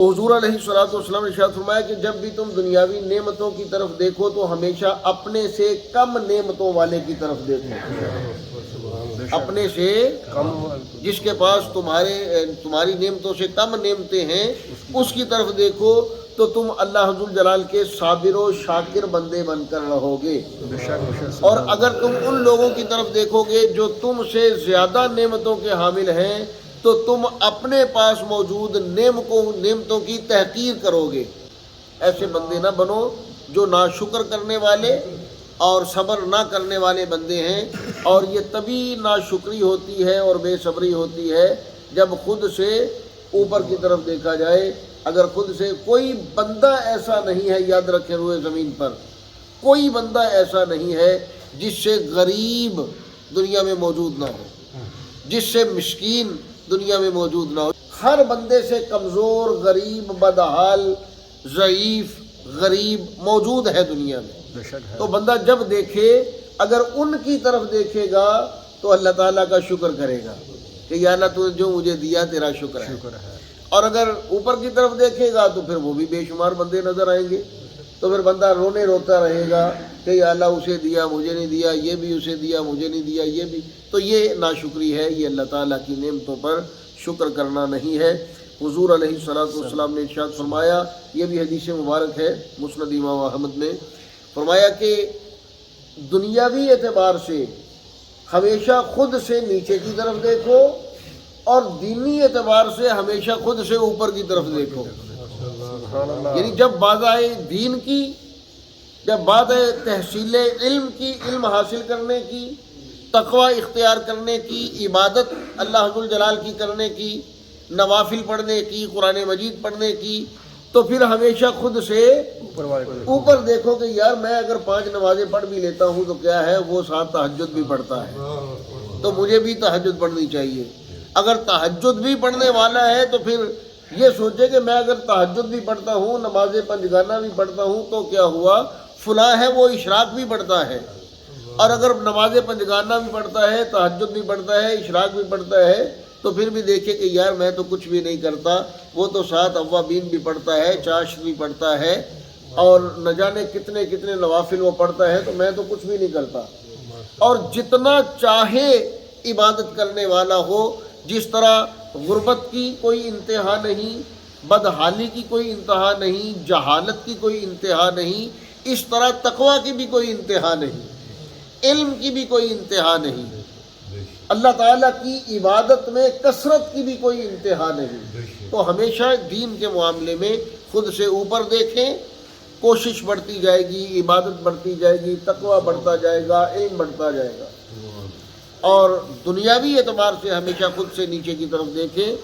حضور علیہ الصلوۃ والسلام نے ارشاد فرمایا کہ جب بھی تم دنیاوی نعمتوں کی طرف دیکھو تو ہمیشہ اپنے سے کم نعمتوں والے کی طرف دیکھو، اپنے سے کم، جس کے پاس تمہاری نعمتوں سے کم نعمتیں ہیں اس کی طرف دیکھو تو تم اللہ ذو الجلال کے صابر و شاکر بندے بن کر رہو گے۔ اور اگر تم ان لوگوں کی طرف دیکھو گے جو تم سے زیادہ نعمتوں کے حامل ہیں تو تم اپنے پاس موجود نعمتوں کی تحقیر کرو گے۔ ایسے بندے نہ بنو جو ناشکر کرنے والے اور صبر نہ کرنے والے بندے ہیں، اور یہ تبھی ناشکری ہوتی ہے اور بے صبری ہوتی ہے جب خود سے اوپر کی طرف دیکھا جائے۔ اگر خود سے کوئی بندہ ایسا نہیں ہے، یاد رکھیں روئے زمین پر کوئی بندہ ایسا نہیں ہے جس سے غریب دنیا میں موجود نہ ہو، جس سے مسکین دنیا میں موجود نہ ہو۔ ہر بندے سے کمزور، غریب، بدحال، ضعیف، غریب موجود ہے دنیا میں۔ تو بندہ جب دیکھے، اگر ان کی طرف دیکھے گا تو اللہ تعالیٰ کا شکر کرے گا کہ یا اللہ تو جو مجھے دیا تیرا شکر ہے۔ اور اگر اوپر کی طرف دیکھے گا تو پھر وہ بھی بے شمار بندے نظر آئیں گے، تو پھر بندہ رونے روتا رہے گا کہ یا اللہ اسے دیا مجھے نہیں دیا، یہ بھی اسے دیا مجھے نہیں دیا، یہ بھی۔ تو یہ ناشکری ہے، یہ اللہ تعالیٰ کی نعمتوں پر شکر کرنا نہیں ہے۔ حضور علیہ الصلوۃ والسلام نے ارشاد فرمایا، یہ بھی حدیث مبارک ہے مسند امام احمد میں، فرمایا کہ دنیاوی اعتبار سے ہمیشہ خود سے نیچے کی طرف دیکھو، اور دینی اعتبار سے ہمیشہ خود سے اوپر کی طرف دیکھو۔ یعنی جب بات آئے دین کی، جب بات ہے تحصیل علم کی، علم حاصل کرنے کی، تقوی اختیار کرنے کی، عبادت اللہ ذو الجلال کی کرنے کی، نوافل پڑھنے کی، قرآن مجید پڑھنے کی، تو پھر ہمیشہ خود سے اوپر دیکھو کہ یار میں اگر 5 نمازیں پڑھ بھی لیتا ہوں تو کیا ہے، وہ ساتھ تہجد بھی پڑھتا ہے، تو مجھے بھی تہجد پڑھنی چاہیے۔ اگر تہجد بھی پڑھنے والا ہے تو پھر یہ سوچے کہ میں اگر تہجد بھی پڑھتا ہوں، نماز پنجگانہ بھی پڑھتا ہوں، تو کیا ہوا، فلاں ہے وہ اشراق بھی پڑھتا ہے، اور اگر نماز پنجگانہ بھی پڑھتا ہے، تہجد بھی پڑھتا ہے، اشراق بھی پڑھتا ہے، تو پھر بھی دیکھے کہ یار میں تو کچھ بھی نہیں کرتا، وہ تو 7 اوابین بھی پڑھتا ہے، چاشت بھی پڑھتا ہے، اور نہ جانے کتنے کتنے نوافل وہ پڑھتا ہے، تو میں تو کچھ بھی نہیں کرتا۔ اور جتنا چاہے عبادت کرنے والا ہو، جس طرح غربت کی کوئی انتہا نہیں، بدحالی کی کوئی انتہا نہیں، جہالت کی کوئی انتہا نہیں، اس طرح تقوی کی بھی کوئی انتہا نہیں، علم کی بھی کوئی انتہا نہیں، اللہ تعالیٰ کی عبادت میں کثرت کی بھی کوئی انتہا نہیں۔ تو ہمیشہ دین کے معاملے میں خود سے اوپر دیکھیں، کوشش بڑھتی جائے گی، عبادت بڑھتی جائے گی، تقوی بڑھتا جائے گا، علم بڑھتا جائے گا۔ اور دنیاوی اعتبار سے ہمیشہ خود سے نیچے کی طرف دیکھیں